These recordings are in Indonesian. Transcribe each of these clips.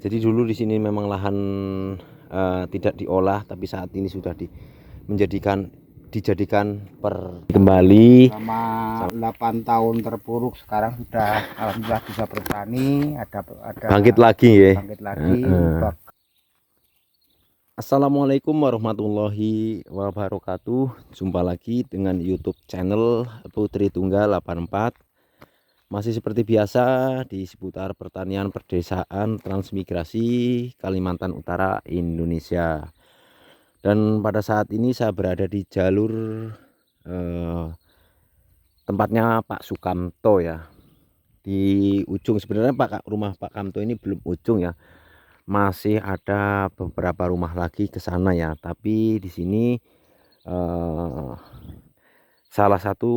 Jadi dulu di sini memang lahan tidak diolah, tapi saat ini sudah dijadikan kembali. Selama 8 tahun terpuruk, sekarang sudah alhamdulillah bisa bertani, ada Bangkit lagi ya. bangkit lagi. Assalamualaikum warahmatullahi wabarakatuh. Jumpa lagi dengan YouTube channel Putri Tunggal 84. Masih seperti biasa di seputar pertanian, perdesaan, transmigrasi Kalimantan Utara, Indonesia. Dan pada saat ini saya berada di jalur tempatnya Pak Sukamto ya. Di ujung, sebenarnya rumah Pak Kamto ini belum ujung ya. Masih ada beberapa rumah lagi ke sana ya, tapi di sini salah satu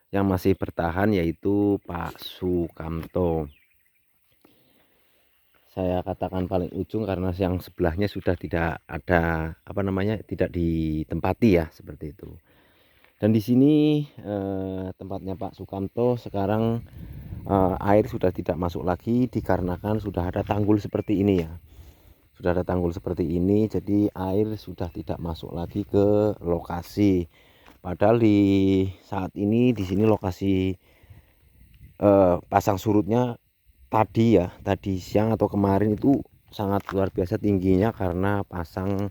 yang masih bertahan yaitu Pak Sukamto. Saya katakan paling ujung karena yang sebelahnya sudah tidak ada tidak ditempati ya, seperti itu. Dan di sini tempatnya Pak Sukamto sekarang air sudah tidak masuk lagi dikarenakan sudah ada tanggul seperti ini ya. Sudah ada tanggul seperti ini, jadi air sudah tidak masuk lagi ke lokasi. Padahal di saat ini di sini lokasi pasang surutnya tadi siang atau kemarin itu sangat luar biasa tingginya karena pasang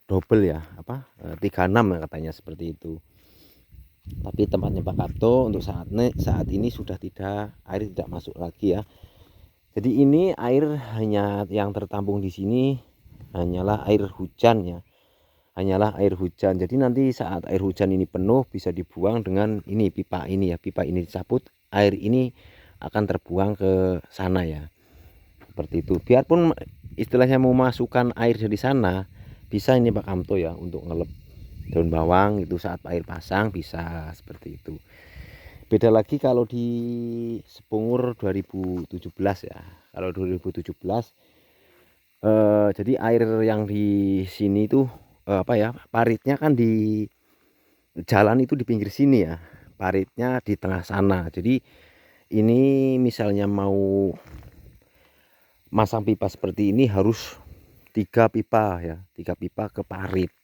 double ya, 36 ya katanya, seperti itu. Tapi tempatnya Pak Kamto untuk saat ini sudah air tidak masuk lagi ya. Jadi ini air hanya yang tertampung di sini hanyalah air hujan ya. Hanyalah air hujan. Jadi nanti saat air hujan ini penuh bisa dibuang dengan ini pipa ini ya. Pipa ini dicabut, air ini akan terbuang ke sana ya. Seperti itu. Biarpun istilahnya mau masukkan air dari sana, bisa ini Pak Kamto ya untuk ngelep daun bawang itu saat air pasang, bisa seperti itu. Beda lagi kalau di Sepungur 2017 ya. Kalau 2017 jadi air yang di sini tuh paritnya kan di jalan itu di pinggir sini ya, paritnya di tengah sana. Jadi ini misalnya mau masang pipa seperti ini harus 3 pipa ya, 3 pipa ke parit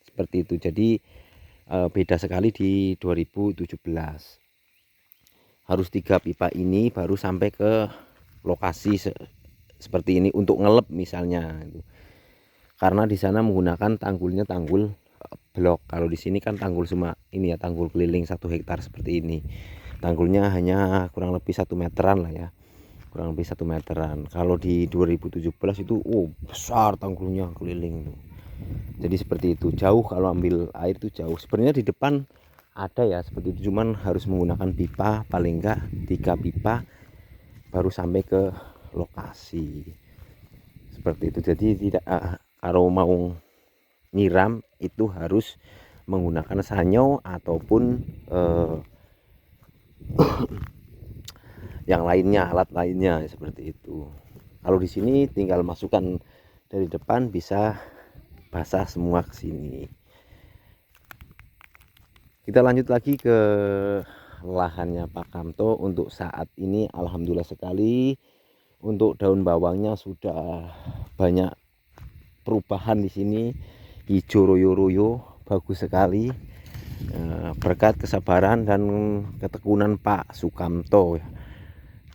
seperti itu. Jadi beda sekali di 2017, harus 3 pipa ini baru sampai ke lokasi seperti ini untuk ngelep misalnya itu. Karena di sana menggunakan tanggulnya tanggul blok. Kalau di sini kan tanggul cuma ini ya, tanggul keliling 1 hektar seperti ini. Tanggulnya hanya kurang lebih 1 meteran lah ya, kurang lebih 1 meteran. Kalau di 2017 itu besar tanggulnya keliling tuh. Jadi seperti itu, jauh kalau ambil air itu jauh. Sebenarnya di depan ada ya seperti itu, cuman harus menggunakan pipa, paling enggak 3 pipa baru sampai ke lokasi seperti itu. Jadi tidak kalau mau nyiram itu harus menggunakan sanyo ataupun yang lainnya, alat lainnya seperti itu. Kalau di sini tinggal masukkan dari depan, bisa basah semua ke sini. Kita lanjut lagi ke lahannya Pak Kamto. Untuk saat ini alhamdulillah sekali untuk daun bawangnya sudah banyak perubahan di sini, hijau royo-royo, bagus sekali berkat kesabaran dan ketekunan Pak Sukamto.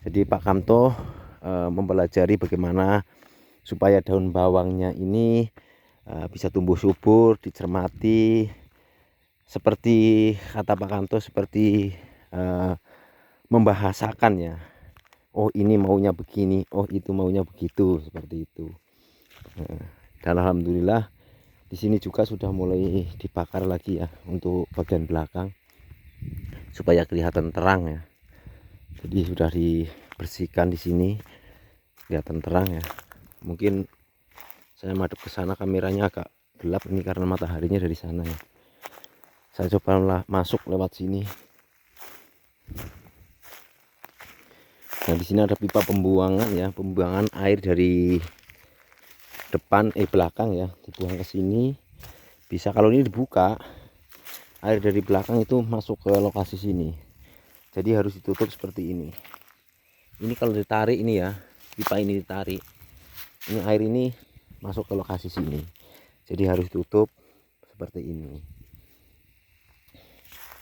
Jadi Pak Kamto mempelajari bagaimana supaya daun bawangnya ini bisa tumbuh subur, dicermati seperti kata Pak Kamto, seperti membahasakan ya. Oh ini maunya begini, oh itu maunya begitu, seperti itu. Dan alhamdulillah di sini juga sudah mulai dibakar lagi ya untuk bagian belakang supaya kelihatan terang ya. Jadi sudah dibersihkan di sini, kelihatan terang ya. Mungkin saya madep ke sana kameranya agak gelap ini karena mataharinya dari sana ya. Saya coba masuk lewat sini. Nah di sini ada pipa pembuangan ya, pembuangan air dari depan belakang ya, dibuang ke sini. Bisa kalau ini dibuka, air dari belakang itu masuk ke lokasi sini. Jadi harus ditutup seperti ini. Ini kalau ditarik ini ya, pipa ini ditarik, ini air ini masuk ke lokasi sini, jadi harus tutup seperti ini.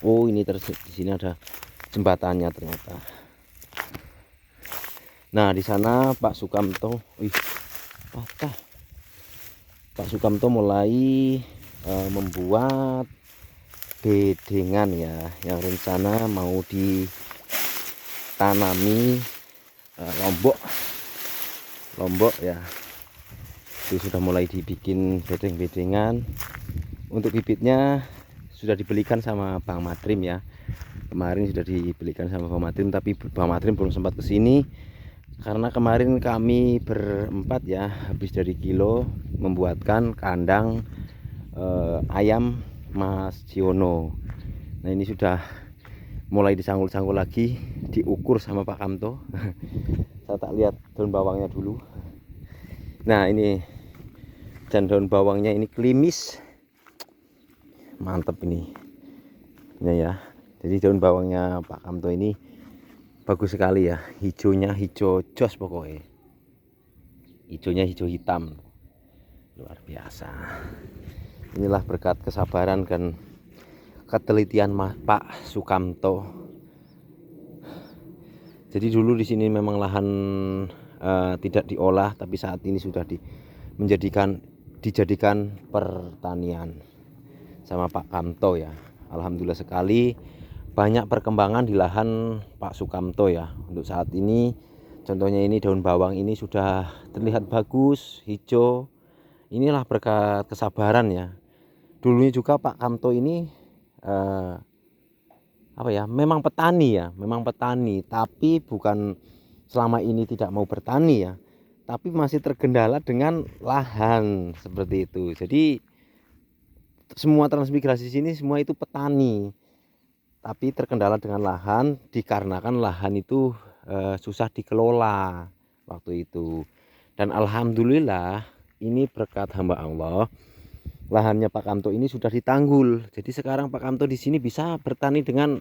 Oh, ini di sini ada jembatannya ternyata. Nah, di sana Pak Sukamto, patah. Pak Sukamto mulai membuat bedengan ya, yang rencana mau ditanami lombok ya. Itu sudah mulai dibikin bedeng-bedengan. Untuk bibitnya sudah dibelikan sama Bang Madrim ya. Kemarin sudah dibelikan sama Bang Madrim, tapi Bang Madrim belum sempat kesini karena kemarin kami berempat ya habis dari kilo membuatkan kandang ayam Mas Ciono. Nah, ini sudah mulai disanggul-sanggul lagi, diukur sama Pak Kamto. Saya tak lihat daun bawangnya dulu. Nah, ini dan daun bawangnya ini klimis, mantep ini ya. Jadi daun bawangnya Pak Kamto ini bagus sekali ya, hijaunya hijau jos pokoknya, hijaunya hijau hitam, luar biasa. Inilah berkat kesabaran dan ketelitian Pak Sukamto. Jadi dulu di sini memang lahan tidak diolah, tapi saat ini sudah dijadikan pertanian sama Pak Kamto ya. Alhamdulillah sekali, banyak perkembangan di lahan Pak Sukamto ya. Untuk saat ini contohnya ini daun bawang ini sudah terlihat bagus hijau. Inilah berkat kesabaran ya. Dulunya juga Pak Kamto ini memang petani ya, memang petani, tapi bukan selama ini tidak mau bertani ya, tapi masih tergendala dengan lahan seperti itu. Jadi semua transmigrasi sini semua itu petani, tapi terkendala dengan lahan dikarenakan lahan itu susah dikelola waktu itu. Dan alhamdulillah ini berkat hamba Allah, lahannya Pak Kamto ini sudah ditanggul. Jadi sekarang Pak Kamto di sini bisa bertani dengan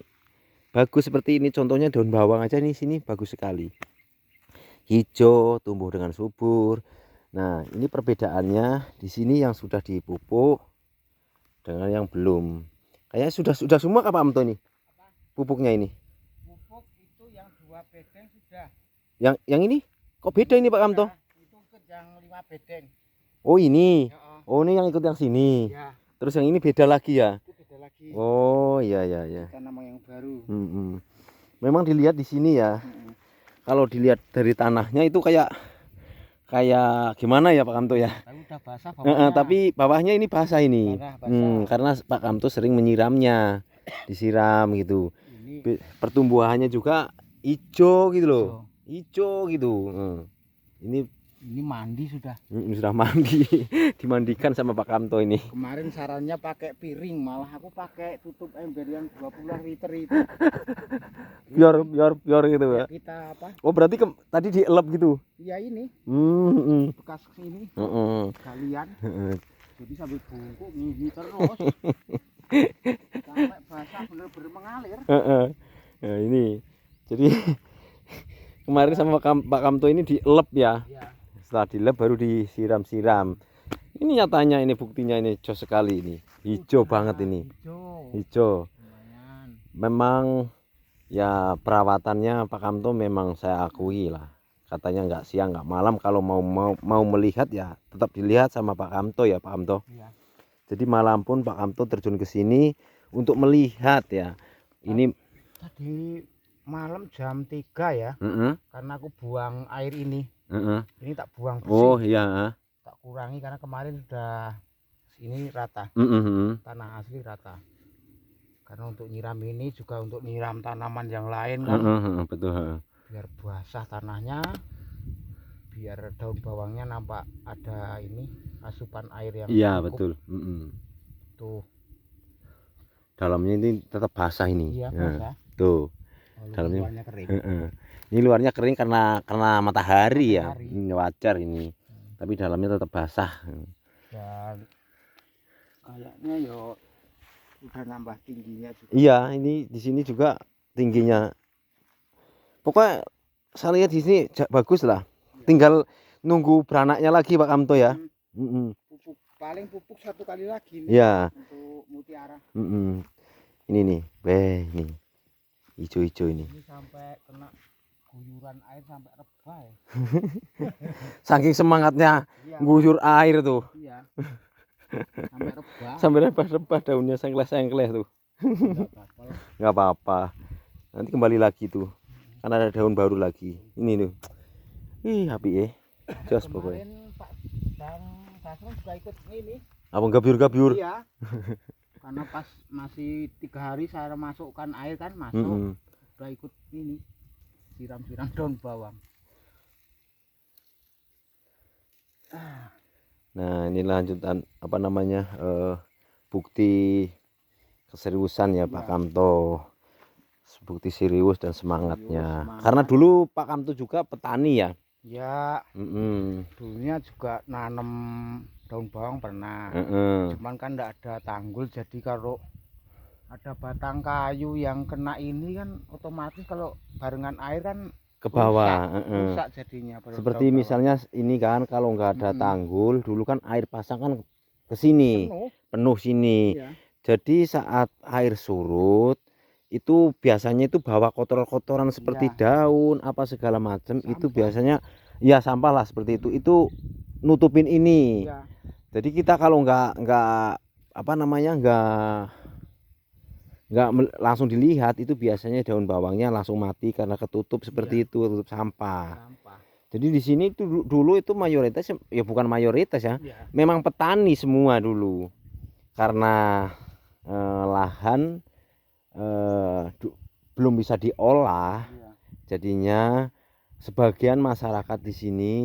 bagus seperti ini. Contohnya daun bawang aja nih, sini bagus sekali, hijau, tumbuh dengan subur. Nah, ini perbedaannya di sini yang sudah dipupuk dengan yang belum. Kayaknya sudah semua Pak Kamto nih pupuknya ini. Pupuk itu yang 2 bedeng sudah. Yang ini kok beda ini Pak Kamto? Itu yang 5 bedeng. Oh, ini. Ya, Oh, ini yang ikut yang sini. ya. Terus yang ini beda lagi ya? Itu beda lagi. Oh, iya. Kita nama yang baru. Memang dilihat di sini ya. Kalau dilihat dari tanahnya itu kayak gimana ya Pak Kamto ya? Tapi udah basah bawahnya. Tapi bawahnya ini basah ini. Basah. Karena Pak Kamto sering menyiramnya, disiram gitu. Ini Pertumbuhannya juga hijau gitu loh, hijau gitu. Ini mandi sudah. Sudah mandi, dimandikan sama Pak Kamto ini. Kemarin sarannya pakai piring, malah aku pakai tutup ember yang 20 liter itu. Biar gitu ya. Kita apa? Oh, berarti tadi dielep gitu. Iya, ini. Bekas sini. Galian. Jadi sambil bungkuk ngini terus. Sampai basah bener-bener mengalir. Nah, ini. Jadi kemarin sama Pak Kamto ini dielep ya. Setelah dilep baru disiram-siram. Ini nyatanya, ini buktinya, ini jos sekali ini. Hijau banget ini. Hijau. Memang ya perawatannya Pak Kamto memang saya akui lah. Katanya nggak siang nggak malam, kalau mau melihat ya tetap dilihat sama Pak Kamto ya Pak Kamto. Jadi malam pun Pak Kamto terjun ke sini untuk melihat ya. Ini tadi malam jam 3 ya. Karena aku buang air ini. Ini tak buang bersih. Oh iya. Tak kurangi karena kemarin sudah ini rata. Tanah asli rata. Karena untuk nyiram ini juga untuk nyiram tanaman yang lain kan. Betul. Biar basah tanahnya, biar daun bawangnya nampak ada ini asupan air yang iya cukup. betul. Tuh dalamnya ini tetap basah ini. Iya, basah. Tuh dalamnya luarnya kering. Ini luarnya kering karena matahari ya. Ini wajar ini. Tapi dalamnya tetap basah. Dan kayaknya yo udah nambah tingginya juga. Iya, ini di sini juga tingginya. Pokoknya saya lihat di sini bagus lah. tinggal nunggu beranaknya lagi Pak Kamto ya. Pupuk paling pupuk 1 kali lagi nih Ya. untuk mutiara. Ini nih, ini hijau-hijau ini. Ini sampai kena guyuran air sampai rebah ya. Saking semangatnya guyur air tuh. Iya. Sampai rebah. Sampai rebah-rebah daunnya sengkleh-sengkleh tuh. Nggak apa-apa. Nanti kembali lagi tuh. Kan ada daun baru lagi. Ini tuh. Ih, api jos pokoknya. Kemarin Pak Bang Sasron juga ikut ini. Apa gabyur-gabyur? Iya. Karena pas masih 3 hari saya masukkan air kan masuk. Udah ikut ini. Siram-siram daun bawang. Nah, ini lanjutan apa namanya? Bukti keseriusan ya Pak Kamto. Bukti serius dan semangatnya. Karena dulu Pak Kamto juga petani ya. Ya. Dulunya juga nanam daun bawang pernah. Cuman kan enggak ada tanggul, jadi kalau ada batang kayu yang kena ini kan otomatis kalau barengan air kan ke bawah. Rusak jadinya. Seperti misalnya ini kan kalau nggak ada tanggul, dulu kan air pasang kan ke sini, penuh sini. Iya. Jadi saat air surut itu biasanya itu bawa kotoran-kotoran seperti daun apa segala macam, itu biasanya ya sampah lah seperti itu nutupin ini. Jadi kita kalau nggak apa namanya nggak langsung dilihat, itu biasanya daun bawangnya langsung mati karena ketutup seperti itu, tutup sampah. Jadi di sini itu dulu itu mayoritas ya, bukan mayoritas ya, memang petani semua dulu. Karena lahan belum bisa diolah, jadinya sebagian masyarakat di sini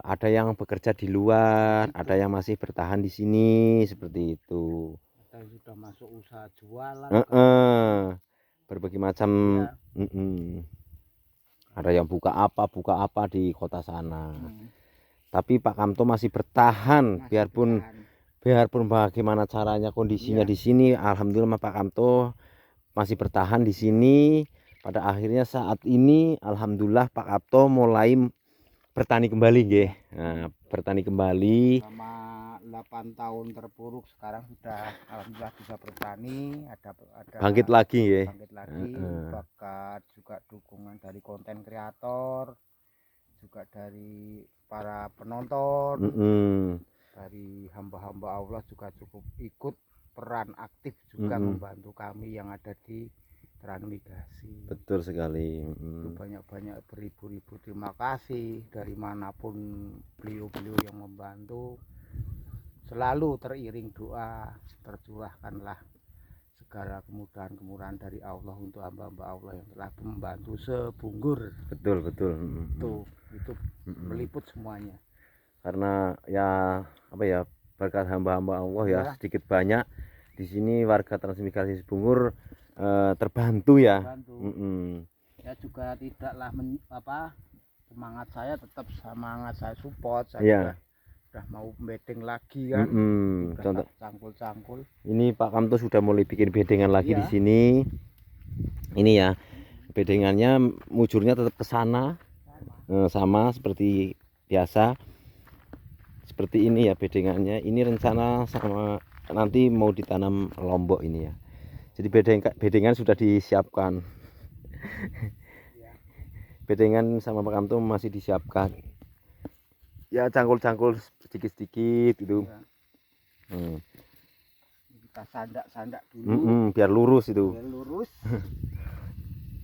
ada yang bekerja di luar, ada yang masih bertahan di sini seperti itu. Ada yang sudah masuk usaha jualan. Berbagai macam. Ada yang buka apa di kota sana. Tapi Pak Kamto masih bertahan, biarpun bagaimana caranya kondisinya di sini. Alhamdulillah Pak Kamto masih bertahan di sini. Pada akhirnya saat ini alhamdulillah Pak Kamto mulai bertani kembali nggih. Nah, bertani kembali. Selama 8 tahun terpuruk sekarang sudah alhamdulillah bisa bertani, ada bangkit lagi nggih. Bangkit lagi, bakat juga dukungan dari konten kreator, juga dari para penonton. Dari hamba-hamba Allah juga cukup ikut peran aktif juga membantu kami yang ada di transmigrasi. Betul sekali. Banyak-banyak beribu-ribu terima kasih dari manapun beliau-beliau yang membantu. Selalu teriring doa, tercurahkanlah segala kemudahan-kemudahan dari Allah untuk hamba-hamba Allah yang telah membantu sebunggur. Betul. Itu meliput semuanya. Karena ya apa ya, berkat hamba-hamba Allah ya sedikit banyak di sini warga transmigrasi Sebungur terbantu ya. Ya juga tidaklah semangat saya tetap semangat, saya support, saya udah mau bedeng lagi kan. Contoh cangkul-cangkul. Ini Pak Kamto sudah mulai bikin bedengan lagi di sini. Ini ya, bedengannya mujurnya tetap ke sana. Sama seperti biasa. Seperti ini ya bedengannya. Ini rencana sama nanti mau ditanam lombok ini ya. Jadi bedengan sudah disiapkan. Bedengan sama Pak Kamto masih disiapkan. Ya cangkul-cangkul sedikit-sedikit gitu. Kita sandak-sandak dulu. Biar lurus itu. Biar lurus.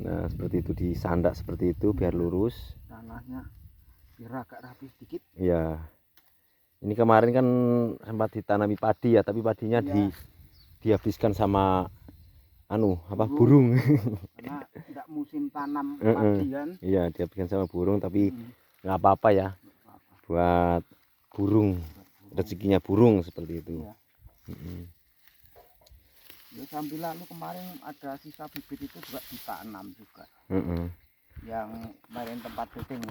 Nah seperti itu, disandak seperti itu biar lurus. Tanahnya biar agak rapi sedikit. Iya. Ini kemarin kan sempat ditanami padi ya, tapi padinya dihabiskan sama burung. Karena tidak musim tanam padi kan. Iya, dihabiskan sama burung, tapi nggak apa-apa ya. Buat burung, rezekinya burung seperti itu. Ya, sambil lalu kemarin ada sisa bibit itu juga ditanam juga. Yang kemarin tempat bedeng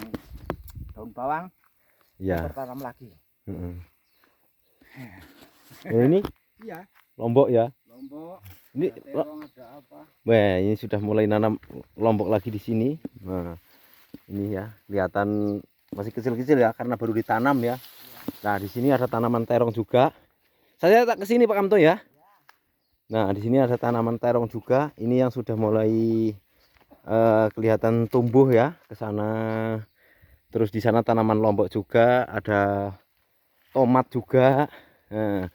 daun bawang, tertanam lagi. Ini lombok ya. Lombok. Ini ada apa? Wah, ini sudah mulai nanam lombok lagi di sini. Nah, ini ya kelihatan masih kecil-kecil ya karena baru ditanam ya. Nah di sini ada tanaman terong juga. Saya tak kesini Pak Kamto ya. Nah di sini ada tanaman terong juga. Ini yang sudah mulai kelihatan tumbuh ya ke sana. Terus di sana tanaman lombok juga, ada tomat juga. Nah,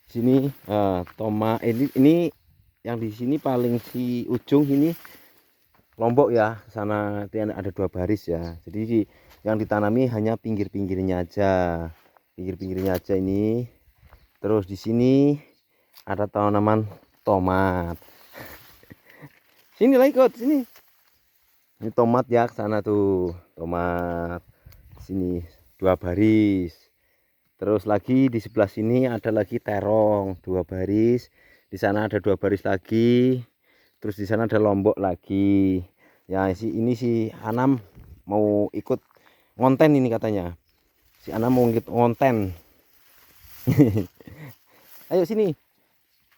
sini tomat ini yang di sini paling si ujung ini lombok ya. Sana itu ada 2 baris ya. Jadi yang ditanami hanya pinggir-pinggirnya aja. Pinggir-pinggirnya aja ini. Terus di sini ada tanaman tomat. Sini lah ikut sini. Ini tomat ya ke sana tuh. Tomat. Sini 2 baris. Terus lagi di sebelah sini ada lagi terong 2 baris. Di sana ada 2 baris lagi. Terus di sana ada lombok lagi. Ya ini si Anam mau ikut ngonten ini katanya. Si Anam mau ikut ngonten. Ayo sini.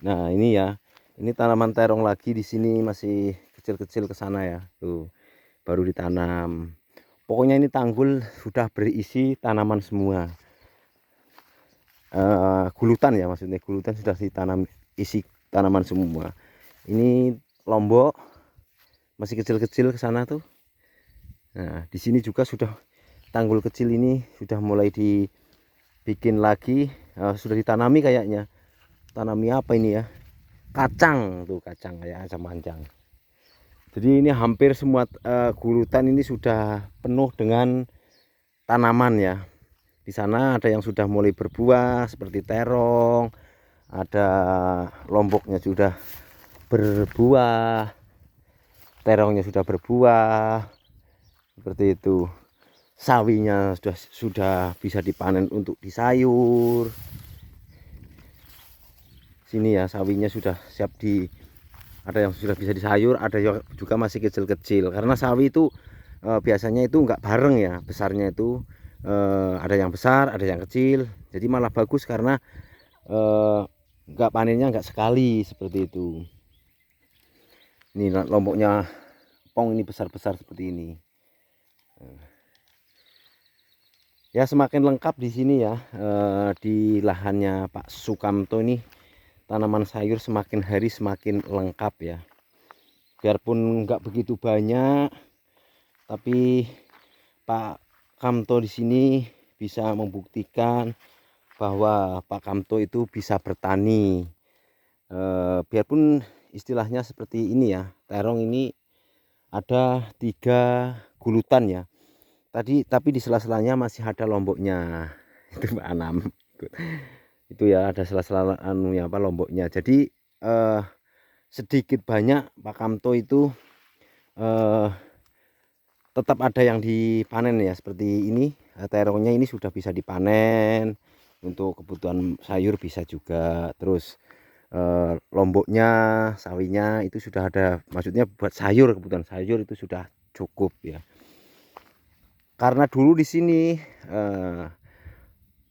Nah ini ya. Ini tanaman terong lagi di sini masih kecil-kecil ke sana ya. Tuh baru ditanam. Pokoknya ini tanggul sudah berisi tanaman semua. Gulutan ya, maksudnya gulutan sudah ditanam isi tanaman semua. Ini lombok masih kecil-kecil ke sana tuh. Nah di sini juga sudah tanggul kecil ini sudah mulai dibikin lagi, sudah ditanami kayaknya. Tanami apa ini ya, kacang tuh, kacang kayak kacang panjang. Jadi ini hampir semua gulutan ini sudah penuh dengan tanaman ya. Di sana ada yang sudah mulai berbuah seperti terong, ada lomboknya sudah berbuah, terongnya sudah berbuah, seperti itu. Sawinya sudah bisa dipanen untuk disayur. Sini ya sawinya sudah siap ada yang sudah bisa disayur, ada yang juga masih kecil-kecil. Karena sawi itu biasanya itu enggak bareng ya, besarnya itu ada yang besar, ada yang kecil. Jadi malah bagus karena enggak panennya enggak sekali seperti itu. Ini lomboknya pong ini besar-besar seperti ini. Ya semakin lengkap di sini ya, di lahannya Pak Sukamto ini tanaman sayur semakin hari semakin lengkap ya. Biarpun enggak begitu banyak, tapi Pak Kamto di sini bisa membuktikan bahwa Pak Kamto itu bisa bertani. Biarpun istilahnya seperti ini ya, terong ini ada 3 gulutan ya. Tapi di sela-selanya masih ada lomboknya. Itu Pak Anam. Itu ya ada sela-sela anunya apa lomboknya. Jadi sedikit banyak Pak Kamto itu tetap ada yang dipanen ya, seperti ini. Terongnya ini sudah bisa dipanen untuk kebutuhan sayur bisa juga. Terus lomboknya, sawinya itu sudah ada, maksudnya buat sayur, kebutuhan sayur itu sudah cukup ya. Karena dulu di sini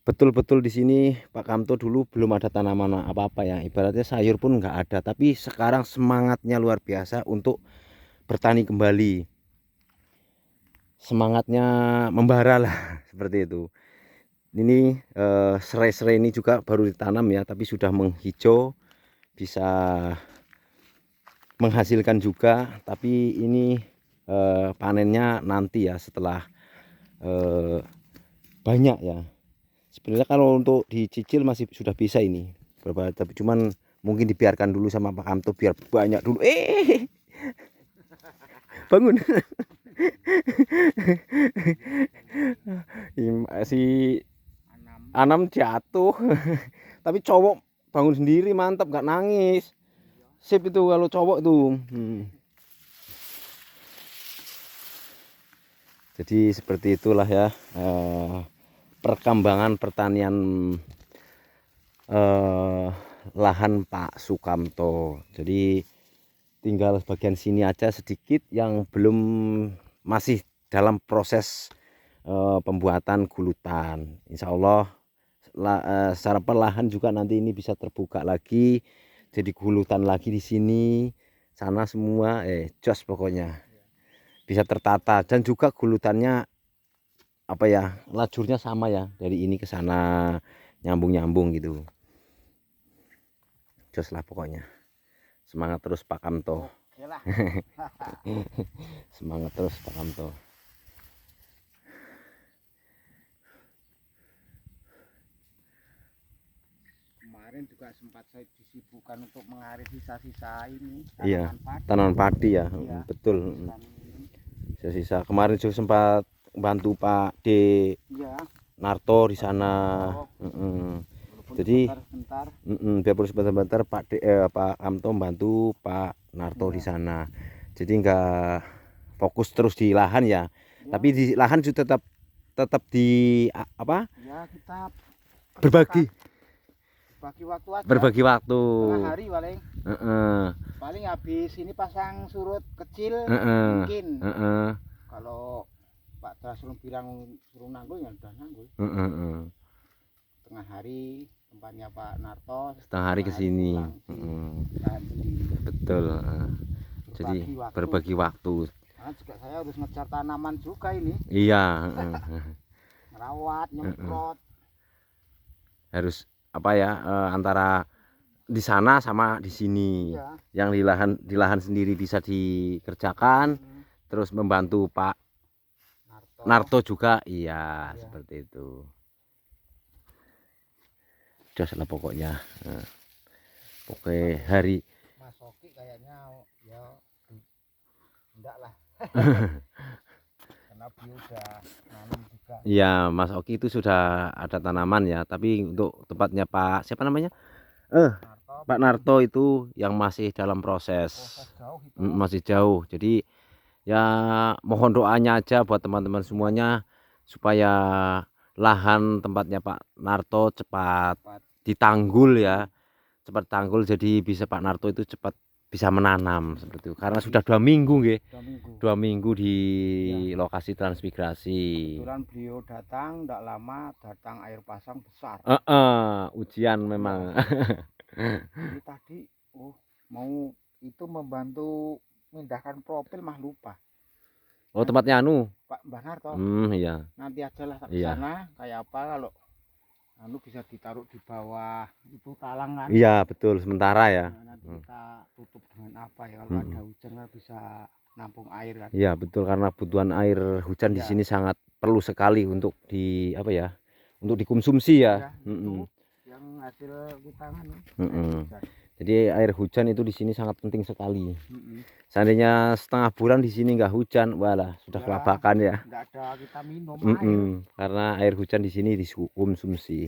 betul-betul di sini Pak Kamto dulu belum ada tanaman apa-apa ya, ibaratnya sayur pun nggak ada, tapi sekarang semangatnya luar biasa untuk bertani kembali. Semangatnya membara lah seperti itu. Ini serai-serai ini juga baru ditanam ya, tapi sudah menghijau, bisa menghasilkan juga. Tapi ini panennya nanti ya setelah banyak ya. Sebenarnya kalau untuk dicicil masih sudah bisa ini berapa, tapi cuman mungkin dibiarkan dulu sama Pak Kamto biar banyak dulu. Bangun. Si Anam jatuh. Tapi cowok bangun sendiri, mantap, nggak nangis. Sip itu kalau cowok tuh. Jadi seperti itulah ya perkembangan pertanian lahan Pak Sukamto. Jadi tinggal bagian sini aja sedikit yang belum, masih dalam proses pembuatan gulutan. Insya Allah secara perlahan juga nanti ini bisa terbuka lagi, jadi gulutan lagi di sini, sana semua jos pokoknya bisa tertata. Dan juga gulutannya apa ya, lajurnya sama ya, dari ini ke sana nyambung-nyambung gitu. Jos lah pokoknya. Semangat terus Pak Kamto. Oke lah. Semangat terus Pak Kamto. Kemarin juga sempat saya disibukkan untuk mengarit sisa-sisa ini Iya, padi. tanaman padi ya. Iya, Betul. Sisa-sisa kemarin juga sempat bantu Pak D Iya. Narto di sana. Jadi sebentar. Biarpun sebentar-bentar Pak Kamto membantu Pak Narto di sana. Jadi enggak fokus terus di lahan ya. Tapi di lahan juga tetap di apa? Ya, kita berbagi waktu aja. Berbagi waktu. Tengah hari paling. Paling habis ini pasang surut kecil mungkin. Kalau Pak Trasul bilang suruh nanggul ya udah nanggul. Tengah hari tempatnya Pak Narto. Setengah hari ke sini. Betul. Jadi berbagi waktu. Nah, juga saya harus ngejar tanaman juga ini. Iya. Merawat, nyemprot. Harus apa ya, antara di sana sama di sini. Iya. Yang di lahan sendiri bisa dikerjakan, terus membantu Pak Narto juga, iya. Seperti itu. Udah salah pokoknya. Oke, hari Mas Oki kayaknya ya enggak lah. Karena beliau udah nanam juga. Iya, Mas Oki itu sudah ada tanaman ya, tapi untuk tempatnya Pak siapa namanya? Pak Narto itu yang masih dalam proses. Jauh itu. Masih jauh. Jadi ya mohon doanya aja buat teman-teman semuanya supaya lahan tempatnya Pak Narto cepat ditanggul ya. Cepat tanggul, jadi bisa Pak Narto itu cepat bisa menanam seperti itu. Karena sudah 2 minggu nggih. 2 minggu di lokasi transmigrasi. Kebetulan beliau datang tidak lama, datang air pasang besar. Ujian memang. Jadi tadi mau itu membantu memindahkan profil mah lupa. Oh, tempatnya Pak Mbah Narto. Iya. Nanti aja lah ke sana kayak apa kalau bisa ditaruh di bawah itu talangan. Iya, betul, sementara ya. Nanti kita tutup dengan apa ya, kalau ada hujan kan bisa nampung air kan. Iya, betul, karena kebutuhan air hujan di sini sangat perlu sekali untuk di apa ya? Untuk dikonsumsi ya. Itu yang hasil kita kan. Jadi air hujan itu di sini sangat penting sekali. Seandainya setengah bulan di sini nggak hujan, walah sudah kelabakan ya. Nggak ada kita minum air. Karena air hujan di sini dikonsumsi.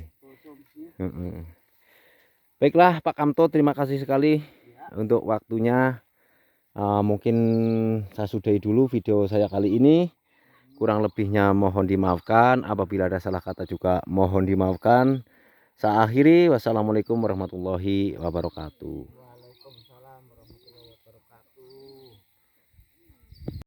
Baiklah Pak Kamto, terima kasih sekali untuk waktunya. Mungkin saya sudahi dulu video saya kali ini. Kurang lebihnya mohon dimaafkan. Apabila ada salah kata juga mohon dimaafkan. Saya akhiri. Wassalamualaikum warahmatullahi wabarakatuh.